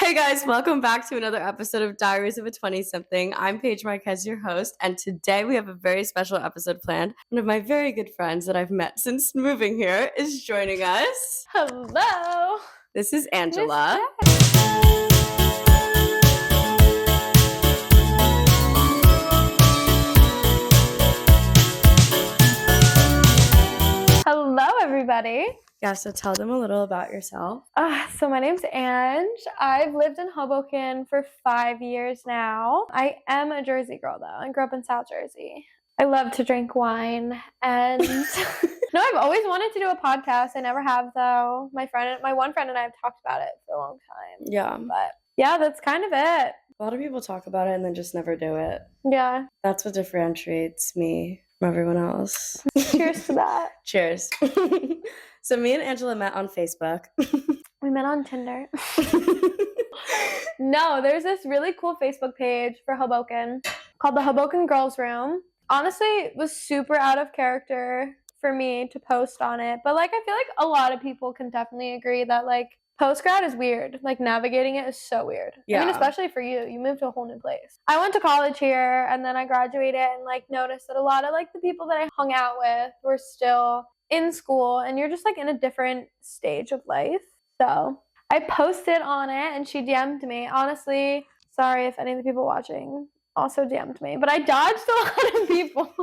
Hey guys, welcome back to another episode of Diaries of a 20-something. I'm Paige Marquez, your host, and today we have a very special episode planned. One of my very good friends that I've met since moving here is joining us. Hello. This is Angela. Hello, everybody. Yeah, so tell them a little about yourself. So my name's Ange. I've lived in Hoboken for 5 years now. I am a Jersey girl, though. I grew up in South Jersey. I love to drink wine, and no, I've always wanted to do a podcast. I never have, though. My one friend and I have talked about it for a long time. Yeah. But yeah, that's kind of it. A lot of people talk about it and then just never do it. Yeah. That's what differentiates me from everyone else. Cheers to that. Cheers. So me and Angela met on Facebook. We met on Tinder. No, there's this really cool Facebook page for Hoboken called the Hoboken Girls Room. Honestly, it was super out of character for me to post on it. But, I feel like a lot of people can definitely agree that, post-grad is weird. Navigating it is so weird. Yeah. I mean, especially for you. You moved to a whole new place. I went to college here, and then I graduated and, noticed that a lot of, the people that I hung out with were still in school, and you're just, in a different stage of life. So I posted on it, and she DM'd me. Honestly, sorry if any of the people watching also DM'd me, but I dodged a lot of people.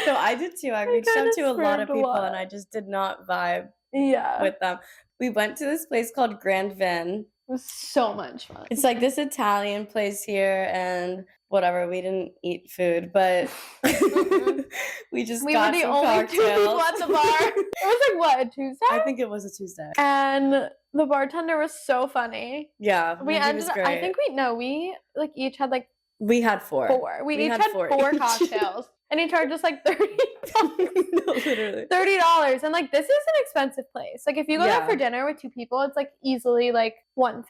So I did too. I reached out to a lot of people, and I just did not vibe with them. We went to this place called Grand Vin. It was so much fun. It's this Italian place here, and whatever, we didn't eat food, but we got were the some only cocktails. two people at the bar. It was a Tuesday? I think it was a Tuesday. And the bartender was so funny. Yeah, we ended up, I think we each had we had four. We each had four cocktails. And he charged us $30. No, literally. $30. And this is an expensive place. If you go there for dinner with two people, it's easily $150.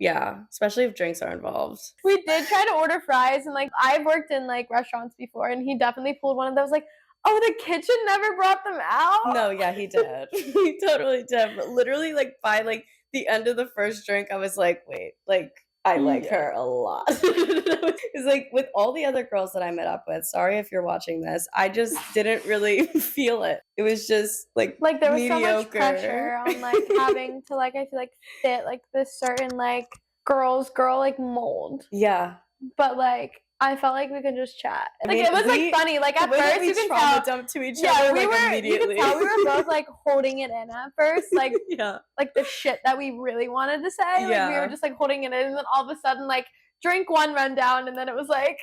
Yeah, especially if drinks are involved. We did try to order fries, and I've worked in restaurants before, and he definitely pulled one of those oh, the kitchen never brought them out. No, yeah, he did. He totally did. But literally by the end of the first drink, I was wait, I like her a lot. It's with all the other girls that I met up with, sorry if you're watching this, I just didn't really feel it. It was just there was mediocre. So much pressure on having to I feel fit this certain girl mold. Yeah. But I felt we could just chat. I mean, it was funny. At first you can tell dumped to each other immediately. You can tell we were both holding it in at first. Yeah. The shit that we really wanted to say. Yeah. We were just holding it in, and then all of a sudden drink one rundown, and then it was okay,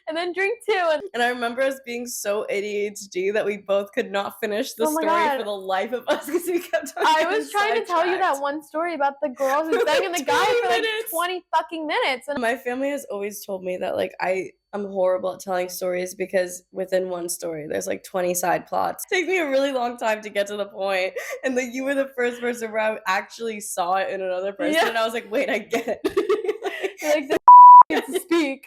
and then drink two. And I remember us being so ADHD that we both could not finish the story for the life of us because we kept talking. I was trying to tell you that one story about the girl who's banging the guy for 20 fucking minutes. And my family has always told me that I'm horrible at telling stories because within one story there's 20 side plots. It takes me a really long time to get to the point. And you were the first person where I actually saw it in another person, and I was wait, I get it. You're to speak.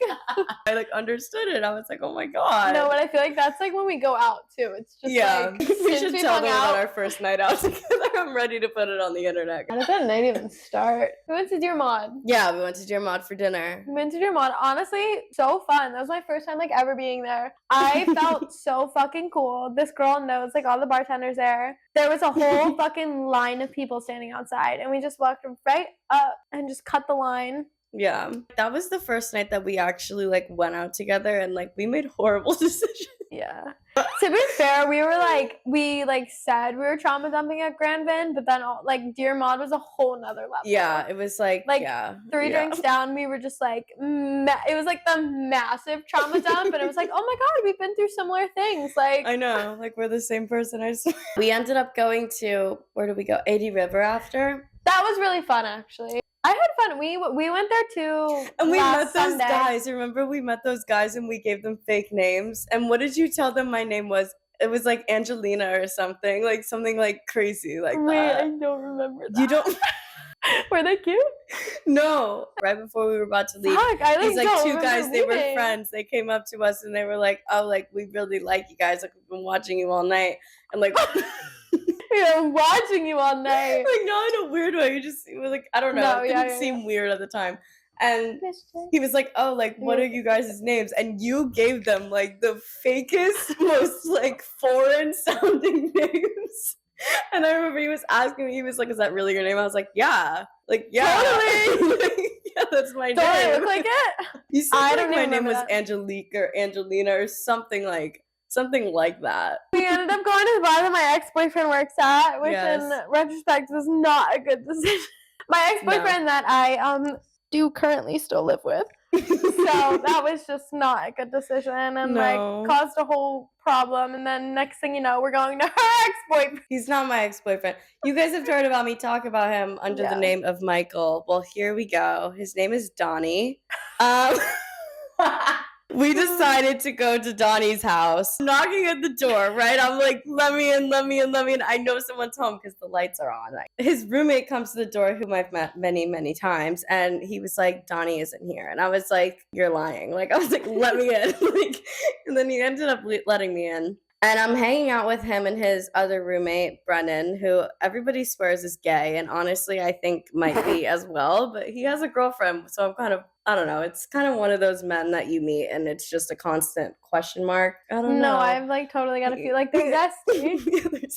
I understood it. I was oh my god. No, but I feel that's when we go out too. It's just we should tell them about our first night out together. I'm ready to put it on the internet. How did that night even start? We went to Dear Maud. Yeah, we went to Dear Maud for dinner. We went to Dear Maud. Honestly, so fun. That was my first time ever being there. I felt so fucking cool. This girl knows all the bartenders there. There was a whole fucking line of people standing outside, and we just walked right up and just cut the line. Yeah, that was the first night that we actually went out together, and we made horrible decisions. Yeah. To be fair, we were we said we were trauma dumping at Grand Vin, but then Dear Maud was a whole nother level. Yeah, it was three drinks down, we were just it was the massive trauma dump, and it was oh my god, we've been through similar things. I know, we're the same person. I swear. We ended up going to, where did we go? 80 River after. That was really fun, actually. I had fun. We went there too. And we met those Sunday. guys. Remember, we met those guys and we gave them fake names. And what did you tell them my name was? It was Angelina or something. Something crazy Wait, that. I don't remember that. You don't? Were they cute? No. Right before we were about to leave, Fuck, I these don't two guys, remember they were leaving. friends. They came up to us and they were oh, we really like you guys. We've been watching you all night. And watching you all night. Like, not in a weird way. You just, it was like, I don't know. No, It yeah, didn't yeah, seem weird at the time. And yeah. he was like, oh, like, what are you guys' names? And you gave them, like, the fakest, most, like, foreign sounding names. And I remember he was asking me, he was like, is that really your name? I was like, yeah. Like, yeah. Totally. Yeah, that's my Don't name. I look like it? You said, I like, don't my even name was remember that. Angelique or Angelina or something like that. We ended up going to the bar that my ex-boyfriend works at, which Yes. in retrospect was not a good decision. My ex-boyfriend that I do currently still live with. So that was just not a good decision and like caused a whole problem. And then next thing you know, we're going to her ex-boyfriend. He's not my ex-boyfriend. You guys have heard about me talk about him under the name of Michael. Well, here we go. His name is Donnie. We decided to go to Donnie's house. Knocking at the door, right? I'm like, let me in. I know someone's home because the lights are on. His roommate comes to the door, whom I've met many, many times, and he was like, Donnie isn't here. And I was like, you're lying. Like, I was like, let me in. Like, and then he ended up letting me in. And I'm hanging out with him and his other roommate, Brennan, who everybody swears is gay. And honestly, I think might be as well. But he has a girlfriend. So I'm kind of, I don't know. It's kind of one of those men that you meet and it's just a constant question mark. I don't know. No, I've like totally got to feel like they're zesty.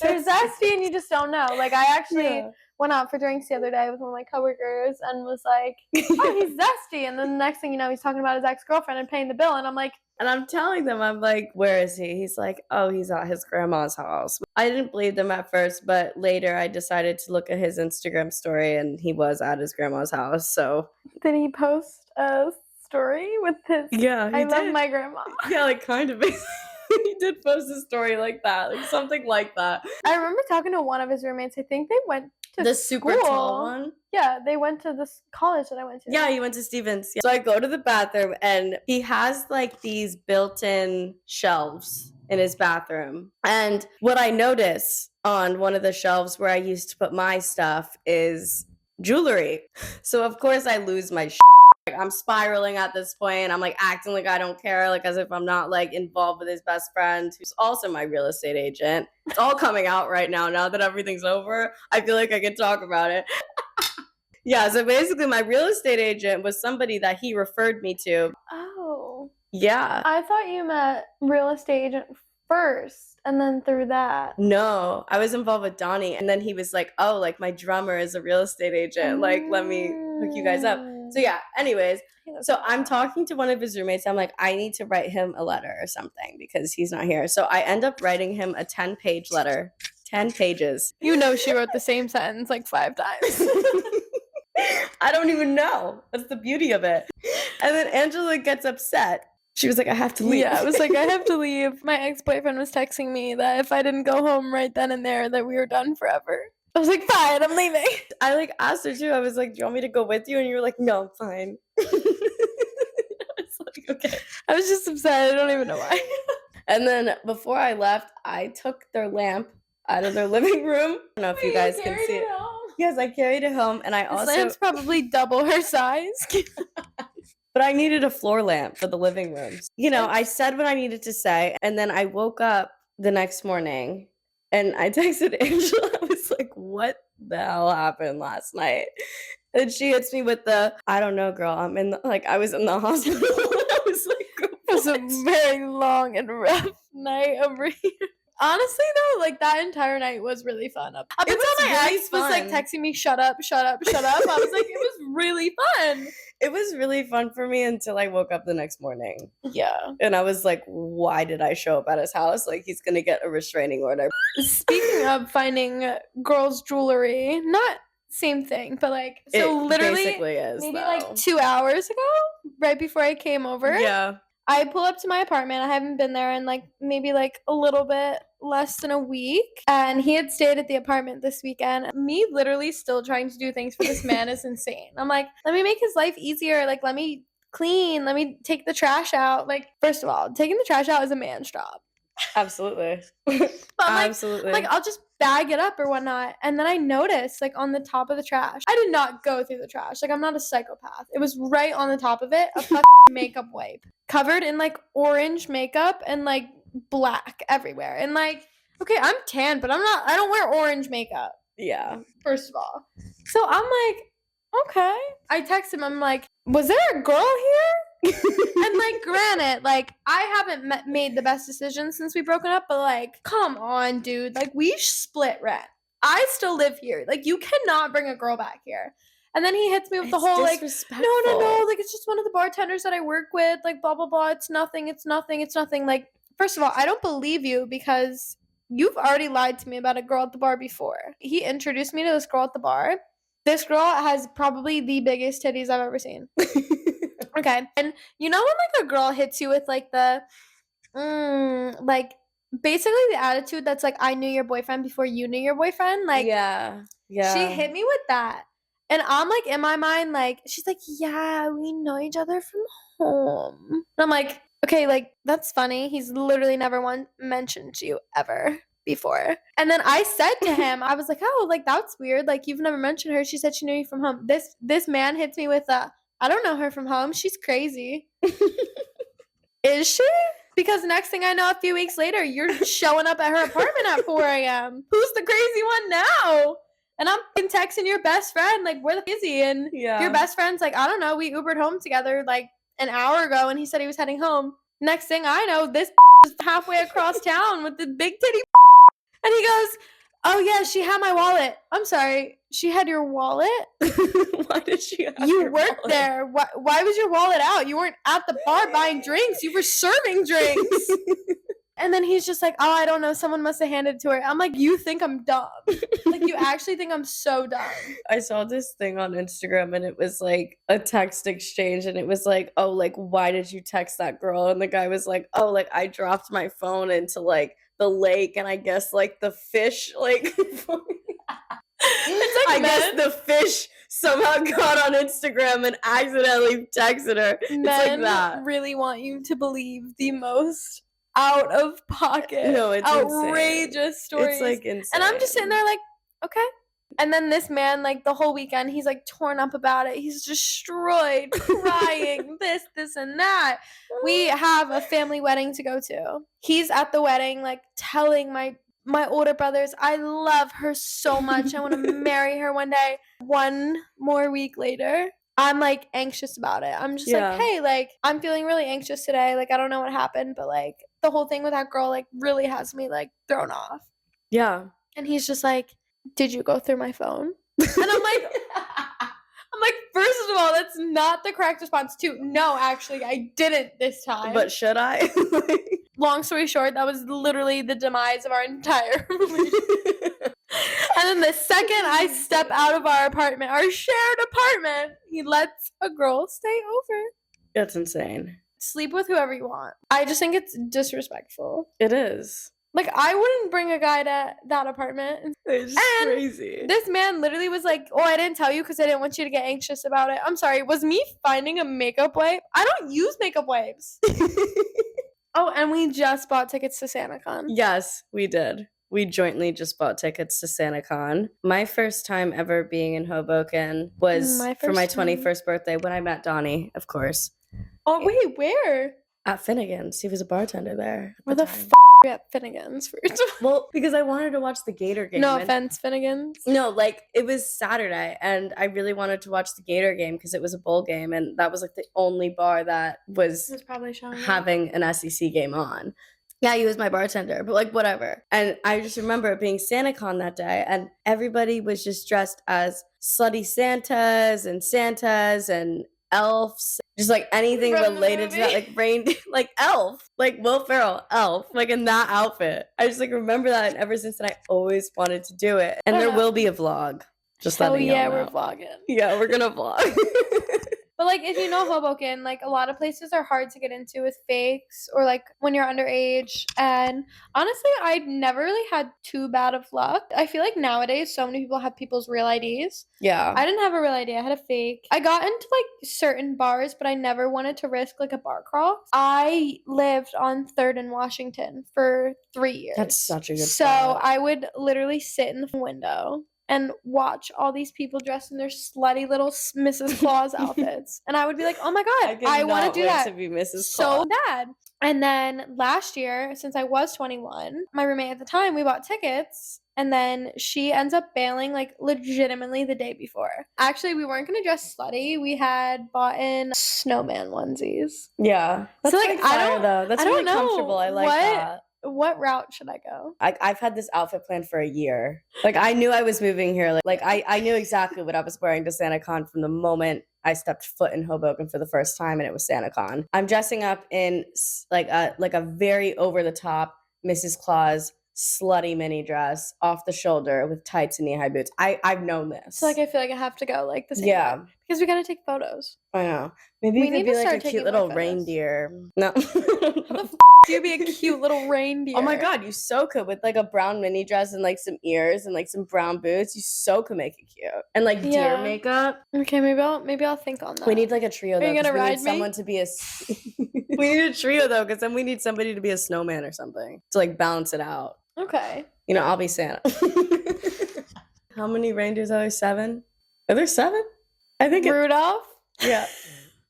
They're zesty and you just don't know. Like I actually went out for drinks the other day with one of my coworkers and was like, oh, he's zesty. And then the next thing you know, he's talking about his ex-girlfriend and paying the bill. And I'm like, and I'm telling them, I'm like, where is he? He's like, oh, he's at his grandma's house. I didn't believe them at first, but later I decided to look at his Instagram story and he was at his grandma's house. So did he post a story with his love my grandma? Yeah, like kind of. He did post a story like that, like something like that. I remember talking to one of his roommates. I think they went to the super tall one. Yeah, they went to this college that I went to. Yeah, he went to Stevens. Yeah. So I go to the bathroom and he has like these built-in shelves in his bathroom. And what I notice on one of the shelves where I used to put my stuff is jewelry. So of course I lose my shit. Like, I'm spiraling at this point. I'm like acting like I don't care, like as if I'm not like involved with his best friend, who's also my real estate agent. It's all coming out right now that everything's over. I feel like I can talk about it. Yeah, so basically my real estate agent was somebody that he referred me to. Oh. Yeah. I thought you met real estate agent first and then through that. No, I was involved with Donnie and then he was like, oh, like my drummer is a real estate agent. Like, let me hook you guys up. So yeah, anyways, so I'm talking to one of his roommates. I'm like, I need to write him a letter or something because he's not here. So I end up writing him a 10-page letter. 10 pages. You know she wrote the same sentence like 5 times. I don't even know. That's the beauty of it. And then Angela gets upset. She was like, I have to leave. Yeah, I was like, I have to leave. My ex-boyfriend was texting me that if I didn't go home right then and there, that we were done forever. I was like, fine, I'm leaving. I like asked her too. I was like, do you want me to go with you? And you were like, no, I'm fine. I was like, okay. I was just upset. I don't even know why. And then before I left, I took their lamp out of their living room. I don't know if you guys can see it. Yes, I carried it home. And I also... This lamp's probably double her size. But I needed a floor lamp for the living room. You know, I said what I needed to say. And then I woke up the next morning and I texted Angela. I was like, what the hell happened last night? And she hits me with I don't know, girl. I was in the hospital. I was like, it was a very long and rough night over here. Honestly, though, like that entire night was really fun. Up until my ex was like texting me, shut up. I was like, it was really fun. It was really fun for me until I woke up the next morning. Yeah. And I was like, why did I show up at his house? Like, he's going to get a restraining order. Speaking of finding girls' jewelry, not same thing, but like, so it literally basically is, maybe though. like 2 hours ago, right before I came over. Yeah. I pull up to my apartment. I haven't been there in like maybe like a little bit less than a week. And he had stayed at the apartment this weekend. Me literally still trying to do things for this man is insane. I'm like, let me make his life easier. Like, let me clean. Let me take the trash out. Like, first of all, taking the trash out is a man's job. Absolutely. Absolutely. Like, I'll just bag it up or whatnot. And then I noticed, like, on the top of the trash, I did not go through the trash. Like, I'm not a psychopath. It was right on the top of it, a fucking makeup wipe. Covered in, like, orange makeup and, like, black everywhere. And, like, Okay, I'm tan, but I don't wear orange makeup, Yeah. first of all. So I'm like, okay. I text him, I'm like, was there a girl here? And like, granted, like, I haven't made the best decision since we broken up, but like, come on, dude. Like, we split rent. I still live here. Like, you cannot bring a girl back here. And then he hits me with the whole like, no, like, it's just one of the bartenders that I work with, like, blah blah blah. It's nothing. Like, first of all, I don't believe you because you've already lied to me about a girl at the bar before. He introduced me to this girl at the bar. This girl has probably the biggest titties I've ever seen. Okay. And you know when like a girl hits you with like the like basically the attitude that's like, I knew your boyfriend before you knew your boyfriend? Like, yeah. she hit me with that. And I'm like, in my mind, like, she's like, yeah, we know each other from home. And I'm like, okay, like, that's funny. He's literally never once mentioned you ever before. And then I said to him, I was like, oh, like, that's weird. Like, you've never mentioned her. She said she knew you from home. This man hits me with a, I don't know her from home. She's crazy. Is she? Because next thing I know, a few weeks later, you're showing up at her apartment at 4 a.m. Who's the crazy one now? And I'm texting your best friend, like, where the f- is he? And your best friend's like, I don't know. We Ubered home together like an hour ago, and he said he was heading home. Next thing I know, this is halfway across town with the big titty. And he goes, oh, yeah, she had my wallet. I'm sorry. She had your wallet? Why did she have You your worked wallet? there. Why was your wallet out? You weren't at the bar buying drinks. You were serving drinks. And then he's just like, oh, I don't know. Someone must have handed it to her. I'm like, you think I'm dumb. Like, you actually think I'm so dumb. I saw this thing on Instagram and it was like a text exchange and it was like, oh, like, why did you text that girl? And the guy was like, oh, like, I dropped my phone into like the lake and I guess like the fish, like, It's like I guess the fish somehow got on Instagram and accidentally texted her. It's men like that. really want you to believe the most out of pocket, No, it's outrageous stories. It's like insane. And I'm just sitting there like, okay. And then this man, like the whole weekend, he's like torn up about it. He's destroyed, crying, this, and that. We have a family wedding to go to. He's at the wedding, like telling my older brothers, I love her so much. I want to marry her one day. One more week later, I'm like anxious about it. I'm just like, hey, like I'm feeling really anxious today. Like I don't know what happened, but like the whole thing with that girl like really has me like thrown off. Yeah. And he's just like, did you go through my phone? And I'm like, first of all, that's not the correct response to no, actually, I didn't this time. But should I? Long story short, that was literally the demise of our entire relationship. And then the second I step out of our apartment, our shared apartment, he lets a girl stay over. That's insane. Sleep with whoever you want. I just think it's disrespectful. It is. Like, I wouldn't bring a guy to that apartment. It's crazy. This man literally was like, oh, I didn't tell you because I didn't want you to get anxious about it. I'm sorry. Was me finding a makeup wipe? I don't use makeup wipes. Oh, and we just bought tickets to SantaCon. Yes, we did. We jointly just bought tickets to SantaCon. My first time ever being in Hoboken was for my 21st birthday when I met Donnie, of course. Oh, wait, where? At Finnegan's. He was a bartender there. Where the f*** at Finnegan's? Well, because I wanted to watch the Gator game. No offense, Finnegan's. No, like, it was Saturday, and I really wanted to watch the Gator game because it was a bowl game, and that was, like, the only bar that was probably having an SEC game on. Yeah, he was my bartender, but, like, whatever. And I just remember it being SantaCon that day, and everybody was just dressed as slutty Santas and elves, just like anything related to that, like like Elf, like Will Ferrell, Elf, like in that outfit. I just like remember that, and ever since then I always wanted to do it. And there will be a vlog. Just letting y'all know. We're vlogging. Yeah, we're gonna vlog. But like, if you know Hoboken, like a lot of places are hard to get into with fakes or like when you're underage. And honestly, I never really had too bad of luck. I feel like nowadays so many people have people's real IDs. Yeah. I didn't have a real ID. I had a fake. I got into like certain bars, but I never wanted to risk like a bar crawl. I lived on 3rd and Washington for 3 years. That's such a good spot. I would literally sit in the window and watch all these people dressed in their slutty little Mrs. Claus outfits. And I would be like, oh my God, I want to do that to be Mrs. so Claus. bad. And then last year, since I was 21, my roommate at the time, we bought tickets. And then she ends up bailing like legitimately the day before. Actually, we weren't going to dress slutty. We had bought in snowman onesies. Yeah. That's So, like, I fire, don't- though. That's I don't really know comfortable. I like that. What route should I go? I've had this outfit planned for a year. Like, I knew I was moving here. Like I knew exactly what I was wearing to SantaCon from the moment I stepped foot in Hoboken for the first time, and it was SantaCon. I'm dressing up in like a very over the top Mrs. Claus slutty mini dress off the shoulder with tights and knee-high boots. I've known this. So, like, I feel like I have to go like the same Yeah. way. Because we got to take photos. I know. Maybe We you need could be to like start a cute taking little more photos. reindeer. No. You'd be a cute little reindeer. Oh my God, you so could with like a brown mini dress and like some ears and like some brown boots. You so could make it cute. And like deer Yeah. makeup. Okay, maybe I'll think on that. We need like a trio though. Are you 'cause gonna we ride need me? someone to be a we need a trio though, because then we need somebody to be a snowman or something to like balance it out. Okay. You know, I'll be Santa. How many reindeers are there? 7? Are there 7? I think Rudolph? yeah.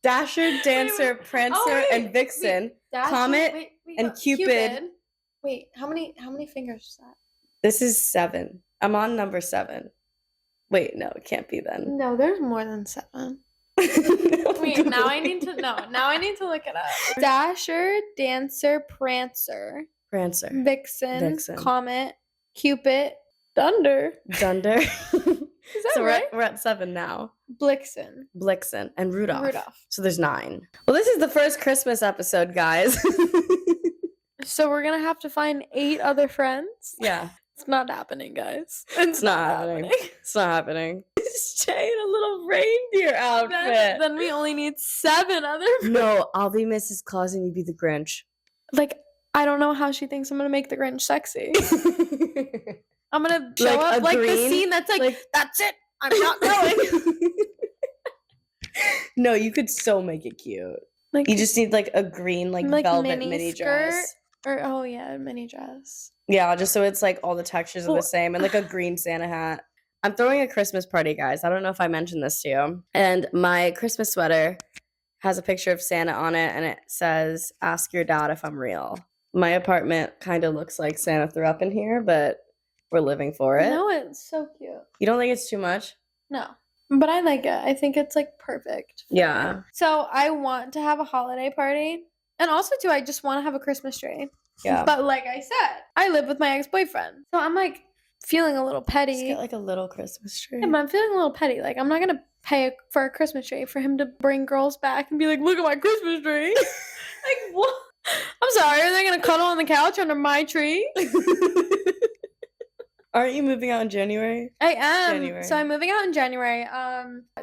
Dasher, Dancer, Prancer, wait, and Vixen. Dasher, Comet and Cupid. Wait, how many fingers is that? This is 7. I'm on number 7. Wait, no, it can't be then. No, there's more than 7. Wait, now I need to look it up. Dasher, Dancer, Prancer, Prancer. Vixen, Comet, Cupid, Dunder. Dunder. Is that So right? we're at 7 now. Blixen. And Rudolph. So there's 9. Well, this is the first Christmas episode, guys. So we're gonna have to find 8 other friends. Yeah. It's not happening, guys. It's not happening. It's not happening. Stay in a little reindeer outfit. Then we only need 7 other friends. No, I'll be Mrs. Claus and you be the Grinch. Like, I don't know how she thinks I'm gonna make the Grinch sexy. I'm gonna show Like up a like the green? scene that's like, that's it. I'm not going. going. No, you could so make it cute. Like, You just need like a green like velvet mini skirt, dress. or oh yeah, mini dress. Yeah, just so it's like all the textures are Well- the same and like a green Santa hat. I'm throwing a Christmas party, guys. I don't know if I mentioned this to you. And my Christmas sweater has a picture of Santa on it and it says, "Ask your dad if I'm real." My apartment kind of looks like Santa threw up in here, but we're living for it. No, it's so cute. You don't think it's too much? No, but I like it. I think it's like perfect. Yeah. So I want to have a holiday party, and also too, I just want to have a Christmas tree. Yeah. But like I said, I live with my ex-boyfriend, so I'm like feeling a little Just petty. get like a little Christmas tree. Yeah, but I'm feeling a little petty. Like, I'm not gonna pay for a Christmas tree for him to bring girls back and be like, "Look at my Christmas tree." Like, what? I'm sorry. Are they gonna cuddle on the couch under my tree? Aren't you moving out in January? I am. January. So I'm moving out in January.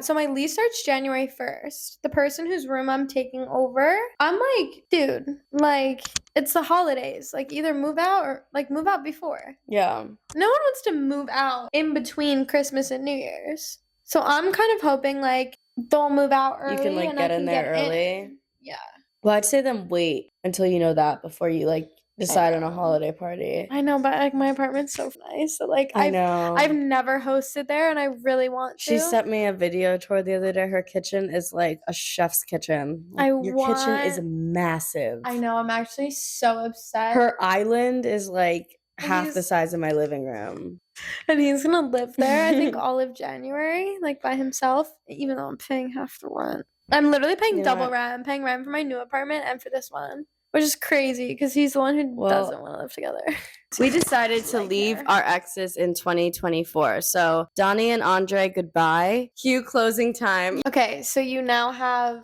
So my lease starts January 1st. The person whose room I'm taking over, I'm like, dude, like, it's the holidays. Like, either move out or like move out before. Yeah. No one wants to move out in between Christmas and New Year's. So I'm kind of hoping like they'll move out early. You can like and I get in can there get early. in. Yeah. Well, I'd say then wait until you know that before you like decide on a know. holiday party. I know, but like my apartment's so nice. So like I know. I've never hosted there and I really want to. She sent me a video tour the other day. Her kitchen is like a chef's kitchen. I Your kitchen is want- massive. I know, I'm actually so upset. Her island is like And half the he's- size of my living room. And he's gonna live there, I think, all of January, like by himself, even though I'm paying half the rent. I'm literally paying You know double what? rent. I'm paying rent for my new apartment and for this one, which is crazy because he's the one who Well, doesn't want to live together. We decided to Like leave her. our exes in 2024. So Donnie and Andre, goodbye. Cue closing time. Okay, so you now have,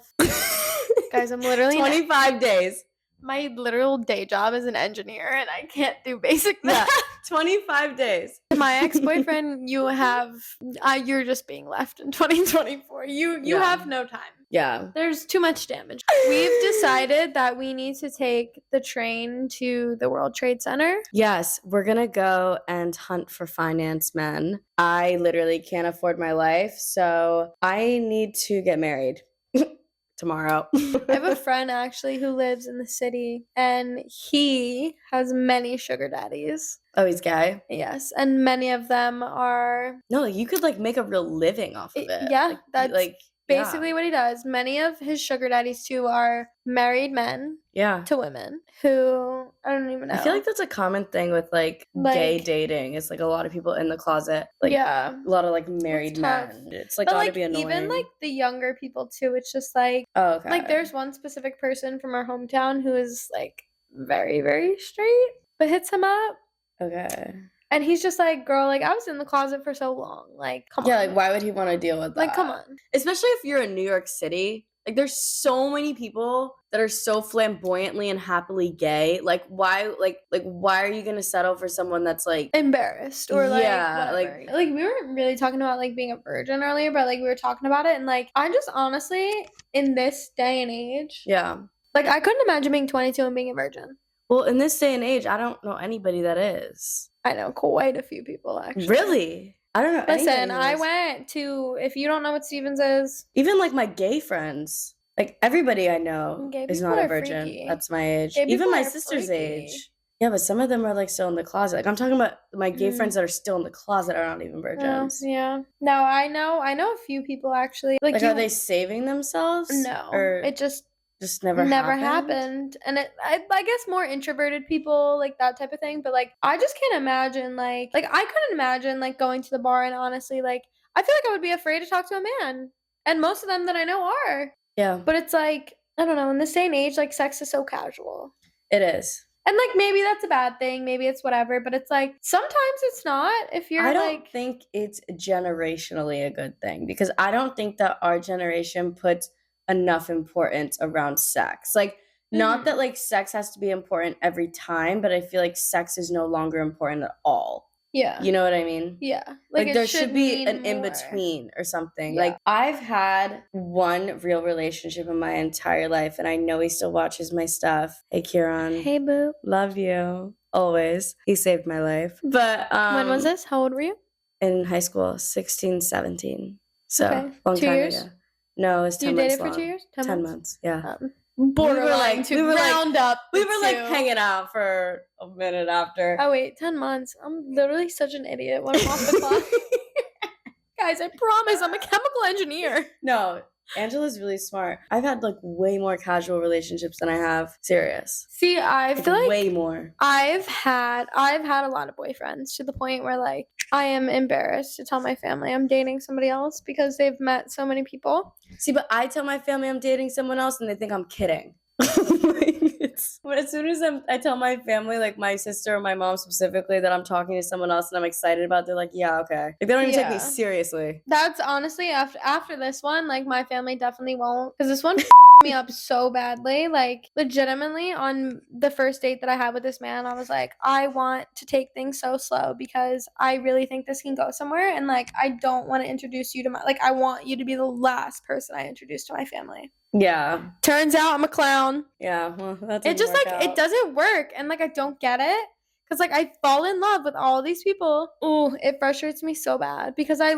guys, I'm literally 25 days. my literal day job is an engineer and I can't do basic Yeah. math. 25 days. My ex-boyfriend, you're just being left in 2024. You Yeah. have no time. Yeah. There's too much damage. We've decided that we need to take the train to the World Trade Center. Yes, we're going to go and hunt for finance men. I literally can't afford my life, so I need to get married. tomorrow. I have a friend actually who lives in the city, and he has many sugar daddies. Oh, he's gay? Yes, and many of them are. No, you could like make a real living off of it. Yeah, Like, that's basically what he does. Many of his sugar daddies too are married men yeah. to women who I don't even know. I feel like that's a common thing with like gay dating. It's like a lot of people in the closet. Like yeah, a lot of like married men. It's like but gotta like be annoying. even like the younger people too. It's just like okay. Like there's one specific person from our hometown who is like very, very straight, but hits him up. Okay. And he's just like, girl, like I was in the closet for so long. Like, come on. Yeah, like why would he want to deal with that? Like, come on. Especially if you're in New York City. Like there's so many people that are so flamboyantly and happily gay. Like why are you gonna settle for someone that's like embarrassed or like yeah, whatever. Like we weren't really talking about like being a virgin earlier, but like we were talking about it and like I just honestly in this day and age, yeah. Like I couldn't imagine being 22 and being a virgin. Well, in this day and age, I don't know anybody that is. I know quite a few people actually. Really? I don't know. Listen, I went to, if you don't know what Stevens is. Even like my gay friends, like everybody I know is not a virgin. Freaky. That's my age. Gay Even my are sister's freaky. age. Yeah, but some of them are like still in the closet. Like I'm talking about my gay friends that are still in the closet are not even virgins. Oh, yeah. No, I know a few people actually. Like are they saving themselves? No. Or it just never happened. And I guess more introverted people, like that type of thing. But like I just can't imagine like I couldn't imagine like going to the bar and honestly like I feel like I would be afraid to talk to a man. And most of them that I know are. Yeah. But it's like, I don't know, in this day and age, like sex is so casual. It is. And like maybe that's a bad thing, maybe it's whatever, but it's like sometimes it's not if you're I don't think it's generationally a good thing because I don't think that our generation puts enough importance around sex. Like not that like sex has to be important every time, but I feel like sex is no longer important at all. Yeah. You know what I mean? Yeah. Like there should be an in-between or something. Yeah. Like I've had one real relationship in my entire life and I know he still watches my stuff. Hey Kieran. Hey boo. Love you. Always. He saved my life. But when was this? How old were you? In high school, 16, 17. So long 2 time years? ago. No, it was 10 months. You dated for 2 years? 10 months, yeah. Borderline we were like hanging out for a minute after. Oh wait, 10 months. I'm literally such an idiot when I'm off the clock. Guys, I promise I'm a chemical engineer. No, Angela's really smart. I've had like way more casual relationships than I have serious. See, I feel like way more. I've had a lot of boyfriends to the point where like I am embarrassed to tell my family I'm dating somebody else because they've met so many people. See, but I tell my family I'm dating someone else and they think I'm kidding. But as soon as I tell my family, like my sister or my mom specifically, that I'm talking to someone else and I'm excited about, they're like, yeah, okay. Like, they don't even take me seriously. That's honestly, after this one, like my family definitely won't. Because this one me up so badly. Like legitimately on the first date that I had with this man, I was like, I want to take things so slow because I really think this can go somewhere. And like, I don't want to introduce you to I want you to be the last person I introduce to my family. Yeah. Turns out I'm a clown. Yeah. Well, that's it just it doesn't work. And like, I don't get it. Because like, I fall in love with all these people. Ooh, it frustrates me so bad because I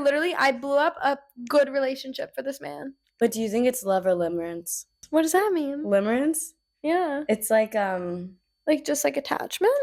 blew up a good relationship for this man. But do you think it's love or limerence? What does that mean? Limerence? Yeah. It's like just like attachment?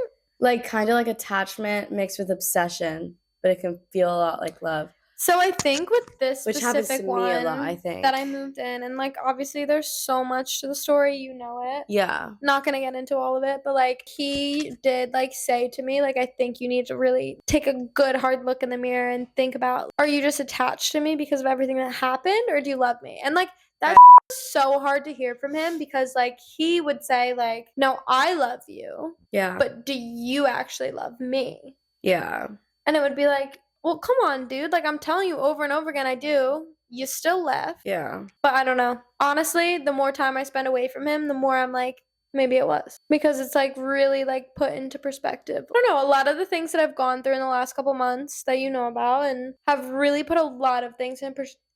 Like kind of like attachment mixed with obsession, but it can feel a lot like love. So I think with this Which specific one me a lot, I think. that I moved in, and like obviously there's so much to the story, you know it. Yeah. Not gonna get into all of it, but like he did like say to me, like, I think you need to really take a good hard look in the mirror and think about, are you just attached to me because of everything that happened, or do you love me? And like that's so hard to hear from him because like he would say like, no, I love you. Yeah. But do you actually love me? Yeah. And it would be like, well, come on, dude. Like, I'm telling you over and over again, I do. You still left. Yeah. But I don't know. Honestly, the more time I spend away from him, the more I'm like, maybe it was. Because it's like really like put into perspective. I don't know. A lot of the things that I've gone through in the last couple months that you know about and have really put a lot of things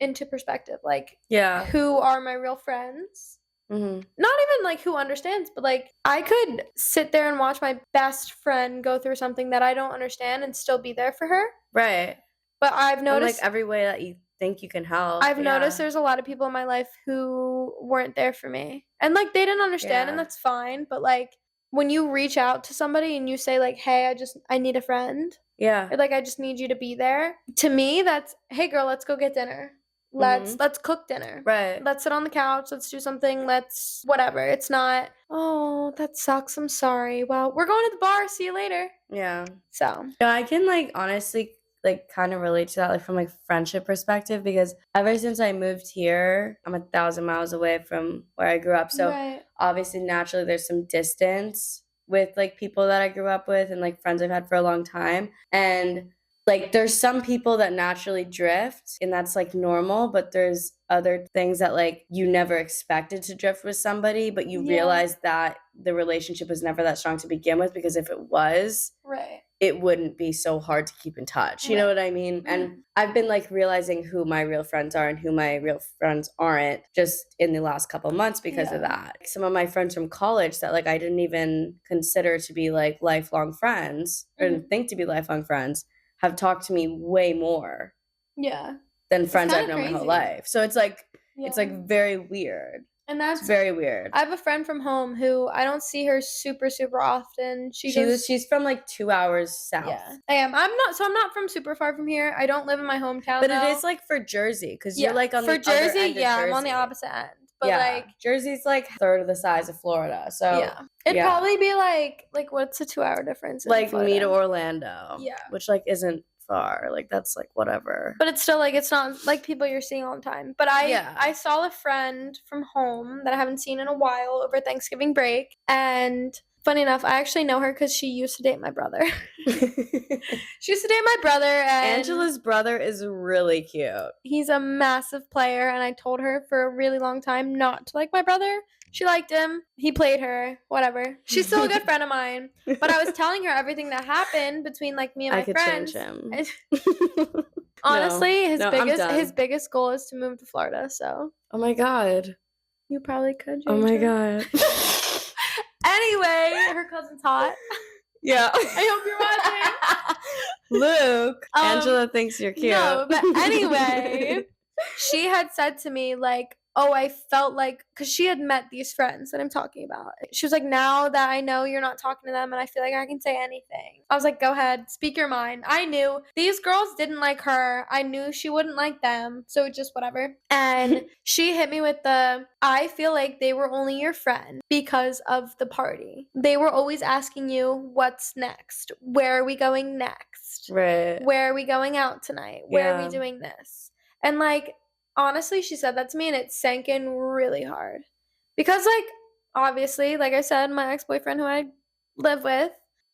into perspective. Like, yeah, who are my real friends? Mm-hmm. Not even like who understands, but like I could sit there and watch my best friend go through something that I don't understand and still be there for her. Right. But I've noticed like every way that you think you can help. I've noticed Yeah. there's a lot of people in my life who weren't there for me. And, like, they didn't understand, and Yeah. that's fine, but, like, when you reach out to somebody and you say, like, "Hey, I need a friend," Yeah. or, like, "I just need you to be there," to me, that's, "Hey, girl, let's go get dinner. Mhm. Let's cook dinner. Right. Let's sit on the couch. Let's do something. Let's whatever." It's not, "Oh, that sucks. I'm sorry. Well, we're going to the bar. See you later." Yeah. So, Yeah, I can, like, honestly, like, kind of relate to that, like, from, like, friendship perspective because ever since I moved here, I'm 1,000 miles away from where I grew up, so right. obviously, naturally, there's some distance with, like, people that I grew up with and, like, friends I've had for a long time, and, like, there's some people that naturally drift, and that's, like, normal, but there's other things that, like, you never expected to drift with somebody, but you Yeah. realize that the relationship was never that strong to begin with because if it was, Right. it wouldn't be so hard to keep in touch, you know Right. what I mean? Mhm. And I've been, like, realizing who my real friends are and who my real friends aren't just in the last couple months because of Yeah. that. Some of my friends from college that, like, I didn't even consider to be, like, lifelong friends or didn't Mhm. think to be lifelong friends have talked to me way more Yeah. than It's friends I've kinda known my whole crazy. life. So it's, like Yeah. very weird. And It's that's very weird. I have a friend from home who I don't see her super, super often. She's from, like, 2 hours south. Yeah. I am. I'm not from super far from here. I don't live in my hometown, But it though. is, like, for Jersey, because 'cause you're, Yeah. like, on For the other Jersey, end of yeah, I'm on the Jersey. opposite end. But, Yeah. like, Jersey's, like, a third of the size of Florida, so yeah. It'd yeah. probably be, like, what's a 2-hour difference in Like, me to Florida? Orlando. Yeah. Which, like, isn't far, like, that's, like, whatever. But it's still, like, it's not, like, people you're seeing all the time. But Yeah. I saw a friend from home that I haven't seen in a while over Thanksgiving break, and funny enough, I actually know her because she used to date my brother. She used to date my brother, and Angela's brother is really cute. he's a massive player, and I told her for a really long time not to like my brother. She liked him. He played her. Whatever. She's still a good friend of mine. But I was telling her everything that happened between, like, me and I my could friends. change him. Honestly, No, I'm done. his biggest goal is to move to Florida, so Oh my god. you probably could Oh change my her. god. Anyway, her cousin's hot. Yeah. I hope you're watching. Luke, Angela thinks you're cute. No, but anyway, she had said to me, like, "Oh, I felt like," because she had met these friends that I'm talking about. She was like, "Now that I know you're not talking to them and I feel like I can say anything." I was like, "Go ahead, speak your mind." I knew these girls didn't like her. I knew she wouldn't like them, so just whatever. And she hit me with I feel like they were only your friend because of the party. They were always asking you, "What's next? Where are we going next? Right. Where are we going out tonight? Where are Yeah. we doing this?" And, like, honestly, she said that to me and it sank in really hard. Because, like, obviously, like I said, my ex-boyfriend who I live with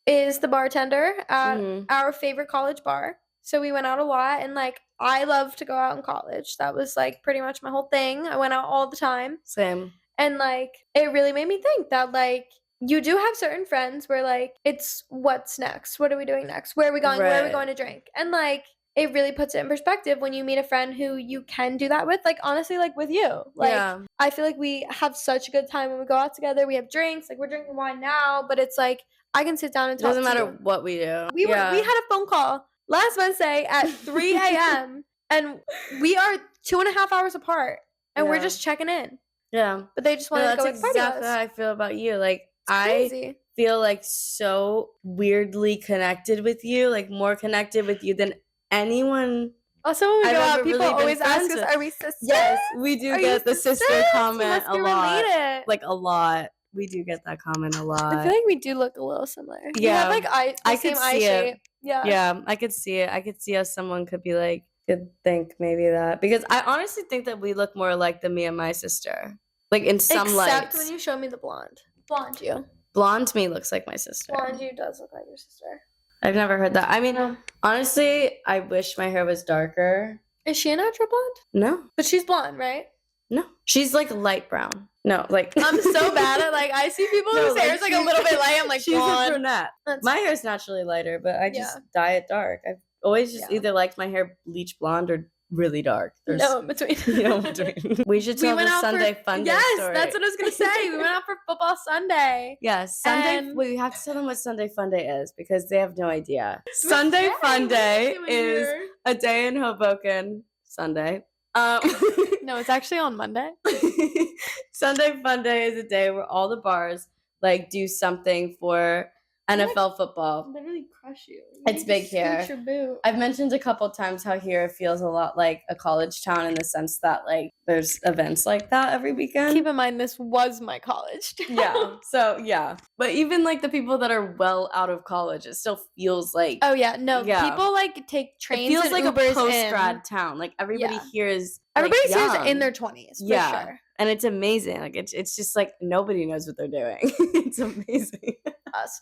is the bartender at Mhm. our favorite college bar. So we went out a lot, and, like, I love to go out in college. That was, like, pretty much my whole thing. I went out all the time. Same. And, like, it really made me think that, like, you do have certain friends where, like, it's what's next? What are we doing next? Where are we going? Where are we Right. going to drink? And, like, it really puts it in perspective when you meet a friend who you can do that with. Like, honestly, like with you. Like, Yeah. I feel like we have such a good time when we go out together. We have drinks. Like, we're drinking wine now, but it's like I can sit down and It talk doesn't to matter you. what we do. We had a phone call last Wednesday at 3 a.m. and we are 2.5 hours apart, and we're Yeah. just checking in. Yeah. But they just No, wanted to go that's with party with exactly us. how I feel about you. Like, It's crazy. feel, like, so weirdly connected with you, like, more connected with you than anyone. Also, when we I've go out, ever people really been always ask friends us, with. "Are we sisters? Yes, we do Are you get the sister sisters? You comment must a be lot. related." Like, a lot. We do get that comment a I lot. feel like we do look a little similar. We Yeah. have, like, I the could same eye see it. shape. Yeah. Yeah, I could see it. I could see how someone could be like, could think maybe that. Because I honestly think that we look more alike than me and my sister. Like, in some Except lights. when you showed me the blonde. Blonde you. Blonde me looks like my sister. Blonde you does look like your sister. I've never heard that. I mean, No. honestly, I wish my hair was darker. Is she a natural blonde? No. But she's blonde, right? No. She's, like, light brown. No, like. I'm so bad at, like, I see people No, whose like, hair is, like, a she's- little bit light. I'm like, she's blonde. a brunette. That's My hair's naturally lighter, but I just Yeah. dye it dark. I've always just Yeah. either liked my hair bleach blonde or really dark. There's no in between. no in between. We should tell the Sunday fun day Yes, story. that's what I was gonna say. We went out for football Sunday. Yes, Sunday. And- We have to tell them what Sunday Fun Day is because they have no idea. What Sunday day? Fun What are Day you doing is here? a day in Hoboken. Sunday. No, it's actually on Monday. Sunday Fun Day is a day where all the bars like do something for NFL football. Literally crush you. It's big here. Your boot. I've mentioned a couple times how here feels a lot like a college town in the sense that like there's events like that every weekend. Keep in mind, this was my college town. Yeah. So yeah, but even like the people that are well out of college, it still feels like People like take trains. It feels and like Ubers a post grad town. Like everybody here is. Everybody's like, here is in their 20s. For sure. And it's amazing. Like it's just like nobody knows what they're doing. It's amazing. Us.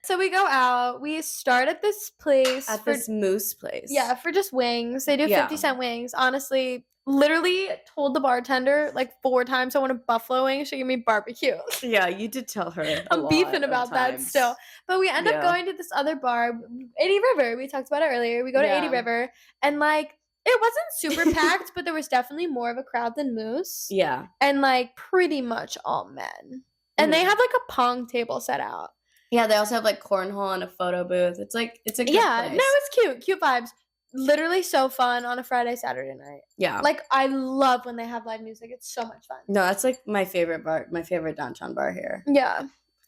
So we go out. We start at this place. At this moose place. Yeah, for just wings. They do 50-cent wings. Honestly, literally told the bartender like 4 times I wanted buffalo wings. She gave me barbecue. Yeah, you did tell her. I'm beefing about that still. But we end up going to this other bar, 80 River. We talked about it earlier. We go to 80 River. And like, it wasn't super packed, but there was definitely more of a crowd than Moose. Yeah. And like pretty much all men. And they have like a pong table set out. Yeah, they also have like cornhole and a photo booth. It's a good place. No, it's cute vibes. Literally so fun on a Friday, Saturday night. Yeah. Like I love when they have live music. It's so much fun. No, that's like my favorite bar, my favorite downtown bar here. Yeah.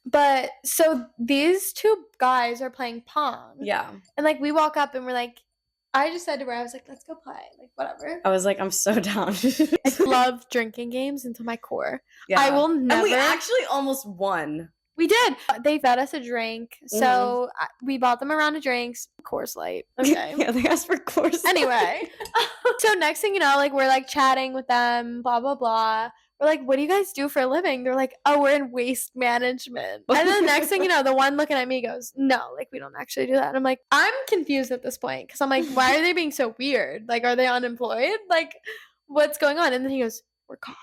But so these 2 guys are playing pong. Yeah. And like we walk up and we're like, I just said to her, I was like, let's go play. Like, whatever. I was like, I'm so down. I love drinking games into my core. Yeah. I will never. And we actually almost won. We did. They fed us a drink. So we bought them a round of drinks. Coors Light. Okay. Yeah, they asked for Coors Light. Anyway. So next thing you know, like, we're like chatting with them, blah, blah, blah. We're like, what do you guys do for a living? They're like, oh, we're in waste management. And then the next thing you know, the one looking at me goes, no, like, we don't actually do that. And I'm like, I'm confused at this point. Because I'm like, why are they being so weird? Like, are they unemployed? Like, what's going on? And then he goes, we're cops.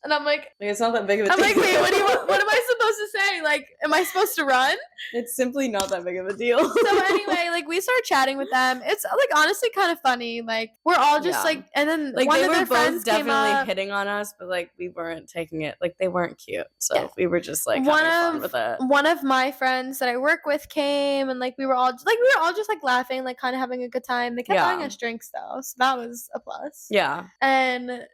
And I'm like, it's not that big of a deal. I'm like, wait, what am I supposed to say? Like, am I supposed to run? It's simply not that big of a deal. So anyway, like, we start chatting with them. It's like honestly kind of funny. Like, we're all just like, and then like one they of were their both friends definitely hitting on us, but like we weren't taking it. Like they weren't cute, so we were just like having fun with it. One of my friends that I work with came, and like we were all just like laughing, like kind of having a good time. They kept buying us drinks though, so that was a plus. Yeah. And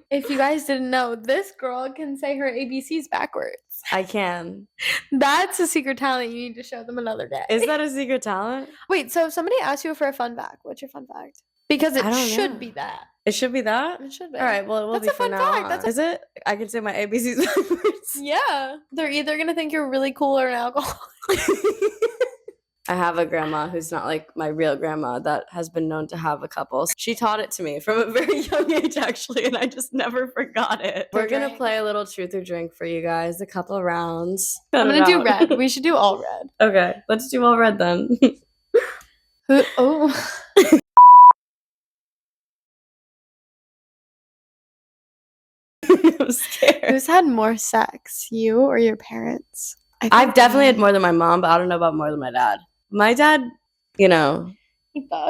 if you guys didn't know, this girl can say her ABCs backwards. I can. That's a secret talent you need to show them another day. Is that a secret talent? Wait, so if somebody asks you for a fun fact, what's your fun fact? Because it should be that. It should be that? It should be. All right, well, it will That's be for now on. Is it? I can say my ABCs backwards. Yeah. They're either going to think you're really cool or an alcoholic. I have a grandma who's not like my real grandma that has been known to have a couple. She taught it to me from a very young age, actually, and I just never forgot it. We're going to play a little truth or drink for you guys, a couple of rounds. I'm going to do red. We should do all red. Okay, let's do all red then. Oh. I'm scared. Who's had more sex, you or your parents? I've definitely had more than my mom, but I don't know about more than my dad. My dad, you know,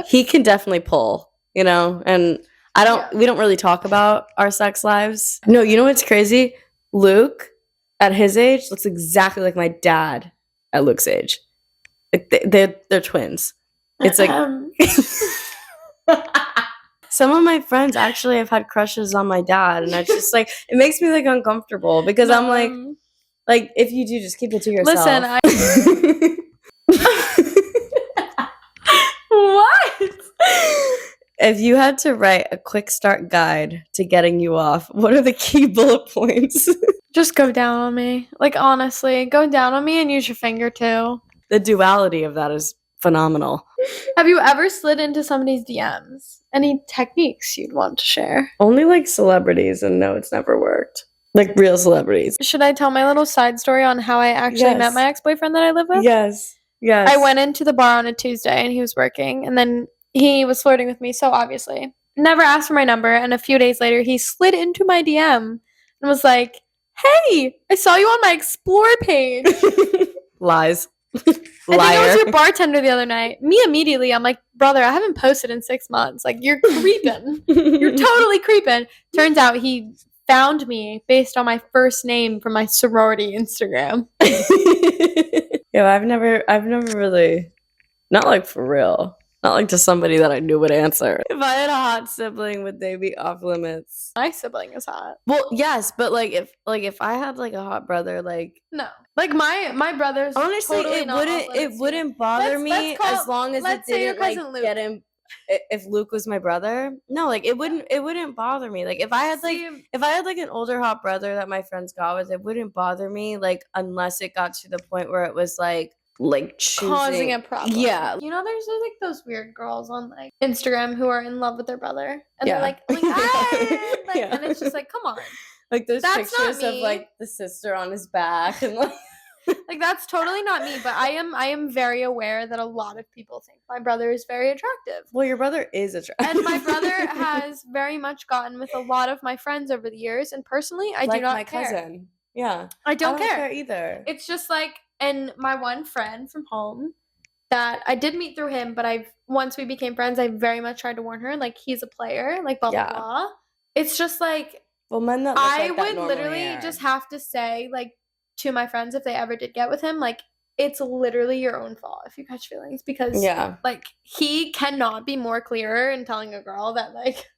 he can definitely pull, you know, and we don't really talk about our sex lives. No, you know what's crazy? Luke, at his age, looks exactly like my dad at Luke's age. Like they're twins. It's like some of my friends actually have had crushes on my dad, and it's just like it makes me like uncomfortable because I'm like if you do, just keep it to yourself. Listen, what? If you had to write a quick start guide to getting you off, what are the key bullet points? Just go down on me. Like, honestly, go down on me and use your finger too. The duality of that is phenomenal. Have you ever slid into somebody's DMs? Any techniques you'd want to share? Only like celebrities, and no, it's never worked. Like real celebrities. Should I tell my little side story on how I actually met my ex-boyfriend that I live with? Yes. I went into the bar on a Tuesday and he was working, and then he was flirting with me, so obviously. Never asked for my number, and a few days later he slid into my DM and was like, hey, I saw you on my Explore page. Lies. I think I was your bartender the other night. Me immediately, I'm like, brother, I haven't posted in 6 months. Like, you're creeping. You're totally creeping. Turns out he found me based on my first name from my sorority Instagram. Yeah, I've never really, not like for real. Not like to somebody that I knew would answer. If I had a hot sibling, would they be off limits? My sibling is hot. Well, yes, but if I had like a hot brother, like No. Like my brother's honestly, totally not off it limits wouldn't bother me as long as it let's say your didn't like cousin Luke. get him. If Luke was my brother, no, like it wouldn't bother me. Like if I had like an older hot brother that my friends got with, it wouldn't bother me. Like unless it got to the point where it was like causing a problem. Yeah. You know, there's like those weird girls on like Instagram who are in love with their brother, and Yeah. they're like, oh my god, like, Yeah. and it's just like, come on, like those That's not pictures of me. like the sister on his back and like. like that's totally not me. But I am very aware that a lot of people think my brother is very attractive. Well, your brother is attractive, and my brother has very much gotten with a lot of my friends over the years, and personally, I like do not my care. cousin. Yeah, I don't care either. It's just like, and my one friend from home that I did meet through him, but once we became friends, I very much tried to warn her, like, he's a player, like, blah, blah, blah. It's just like, well, men that I would literally just have to say, like, to my friends, if they ever did get with him, like, it's literally your own fault if you catch feelings, because, like, he cannot be more clearer in telling a girl that, like,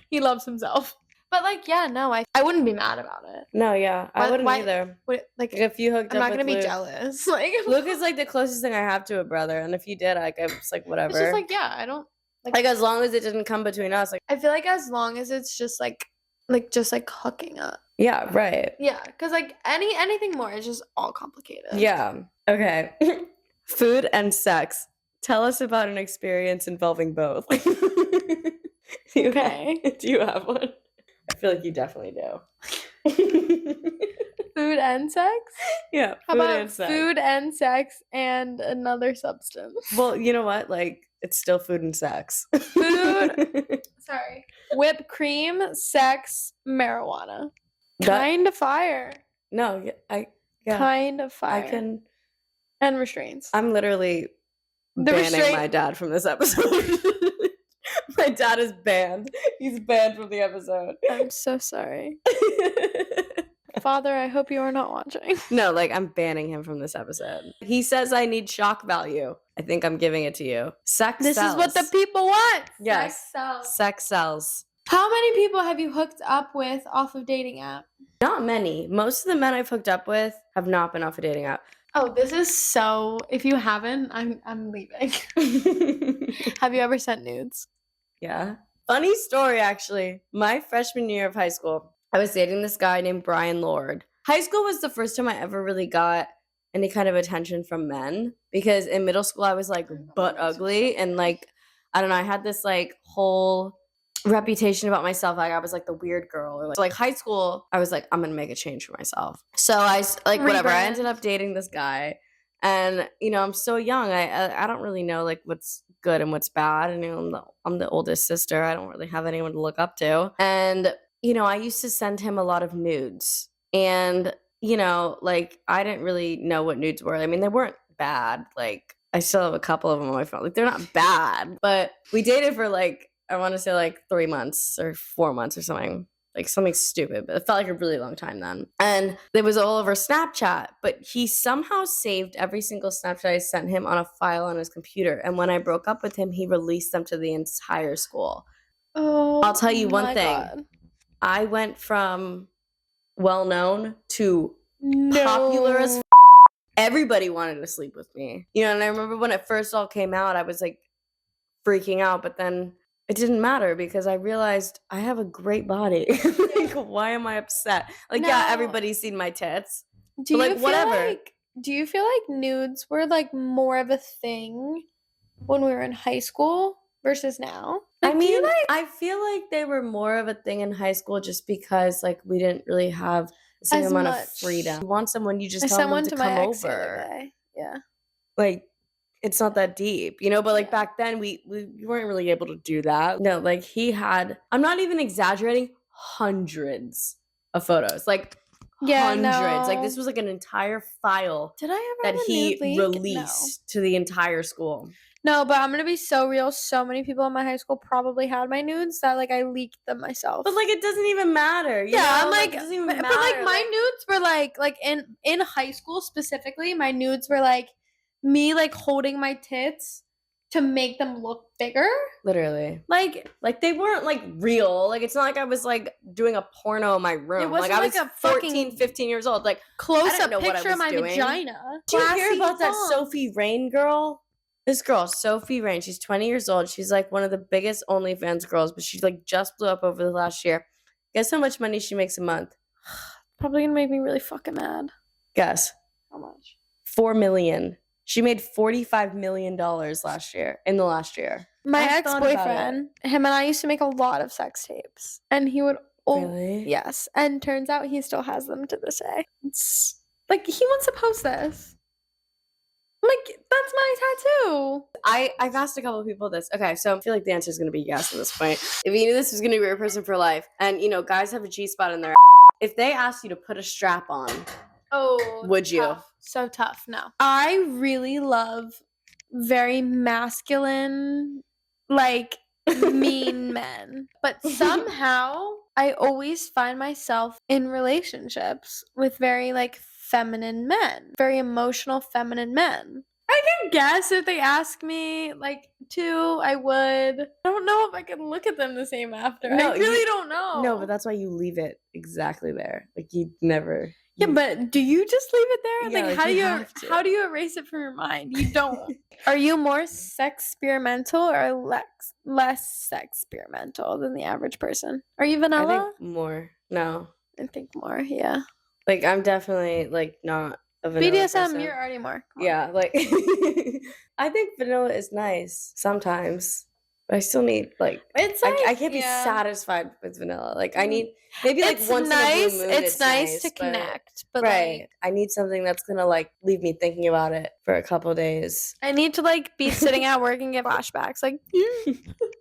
he loves himself. But, like, yeah, no, I wouldn't be mad about it. No, yeah, I wouldn't either. Like, if you hooked I'm up not gonna with be Luke, jealous. Like, Luke is like the closest thing I have to a brother, and if you did, like, I was like, whatever. It's just like, yeah, I don't like as long as it didn't come between us. Like, I feel like as long as it's just like just like hooking up. Yeah, right. Yeah, because like anything more is just all complicated. Yeah. Okay. Food and sex. Tell us about an experience involving both. Okay. Do you have one? I feel like you definitely do. Food and sex? Yeah. How about food and sex and another substance? Well, you know what? Like, it's still food and sex. Food. Sorry. Whipped cream, sex, marijuana. Kind of fire. No, Kind of fire. I can. And restraints. I'm literally banning my dad from this episode. My dad is banned. He's banned from the episode. I'm so sorry. Father, I hope you are not watching. No, like, I'm banning him from this episode. He says I need shock value. I think I'm giving it to you. Sex This sells. is what the people want. Yes. Sex sells. Sex sells. How many people have you hooked up with off of dating app? Not many. Most of the men I've hooked up with have not been off a dating app. Oh, this is so... If you haven't, I'm leaving. Have you ever sent nudes? Yeah. Funny story, actually. My freshman year of high school, I was dating this guy named Brian Lord. High school was the first time I ever really got any kind of attention from men, because in middle school I was like butt ugly, and like, I don't know, I had this like whole reputation about myself, like I was like the weird girl, or like high school I was like, I'm gonna make a change for myself. So I like whatever, I ended up dating this guy, and you know, I'm so young, I don't really know like what's good and what's bad, and you know, I'm the oldest sister, I don't really have anyone to look up to, and you know, I used to send him a lot of nudes, and you know, like, I didn't really know what nudes were. I mean, they weren't bad. Like, I still have a couple of them on my phone. Like, they're not bad. But we dated for, like, I want to say, like, 3 months or 4 months or something. Like, something stupid. But it felt like a really long time then. And it was all over Snapchat. But he somehow saved every single Snapchat I sent him on a file on his computer. And when I broke up with him, he released them to the entire school. Oh, I'll tell you one thing. God. I went from well-known to popular as everybody wanted to sleep with me, you know. And I remember when it first all came out, I was like freaking out, but then it didn't matter because I realized I have a great body. Like, why am I upset? Like, yeah, everybody's seen my tits, do but you like feel whatever. Like, do you feel like nudes were like more of a thing when we were in high school versus now? Like, I mean, I feel like they were more of a thing in high school just because like we didn't really have the same amount of freedom. You want someone, you just tell them to come over. Yeah. Like, it's not that deep, you know, but like back then we weren't really able to do that. No, like he had, I'm not even exaggerating, hundreds of photos. Like hundreds. Like this was like an entire file that he released to the entire school. No, but I'm going to be so real. So many people in my high school probably had my nudes that, like, I leaked them myself. But, like, it doesn't even matter. You know? I'm like, it doesn't even matter. But, like, my nudes were, like in high school specifically, my nudes were, like, me, like, holding my tits to make them look bigger. Literally. Like they weren't like real. Like it's not like I was like doing a porno in my room. It wasn't I like was a fucking 14, 15 years old. Like close-up know what I picture of was my doing. vagina. Do you hear Classy about that thong. Sophie Rain girl? This girl, Sophie Rain, she's 20 years old. She's like one of the biggest OnlyFans girls, but she like just blew up over the last year. Guess how much money she makes a month? Probably gonna make me really fucking mad. Guess. How much? $4 million. She made $45 million in the last year. My ex-boyfriend, him and I used to make a lot of sex tapes. And he would Really? Yes. And turns out he still has them to this day. It's like he wants to post this. I'm like, that's my tattoo. I've asked a couple of people this. Okay, so I feel like the answer is going to be yes at this point. If you knew this was going to be your person for life, and you know, guys have a G-spot in their if they asked you to put a strap on, would you? Tough. So tough. No. I really love very masculine, like mean men. But somehow I always find myself in relationships with very like feminine men, very emotional feminine men. I can guess if they ask me like to, I would. I don't know if I can look at them the same after. No, I really don't know. No, but that's why you leave it exactly there. Like you never. Yeah, but do you just leave it there? Yeah, like how do you erase it from your mind? You don't. Are you more sex-experimental or less sex-experimental than the average person? Are you vanilla? I think more. No. I think more, yeah. Like I'm definitely like not a vanilla BDSM, person. you're already more. Yeah, like I think vanilla is nice sometimes. But I still need like it's like I can't be satisfied with vanilla. Like I need maybe like it's once nice. in a blue moon. It's nice to connect, but right. like I need something that's gonna like leave me thinking about it for a couple days. I need to like be sitting at work and get flashbacks. Like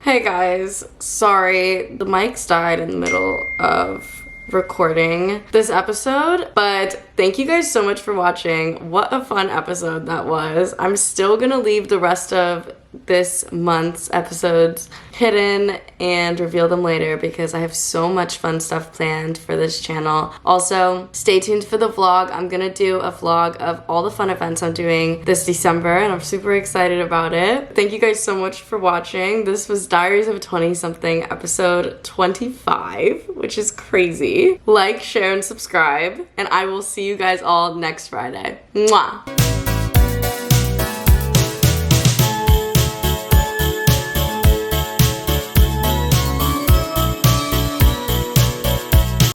Hey guys, sorry the mics died in the middle of recording this episode, but thank you guys so much for watching. What a fun episode that was. I'm still gonna leave the rest of this month's episodes hidden and reveal them later because I have so much fun stuff planned for this channel. Also, stay tuned for the vlog. I'm gonna do a vlog of all the fun events I'm doing this December and I'm super excited about it. Thank you guys so much for watching. This was Diaries of a 20-something episode 25, which is crazy. Like, share, and subscribe, and I will see you guys all next Friday. Mwah!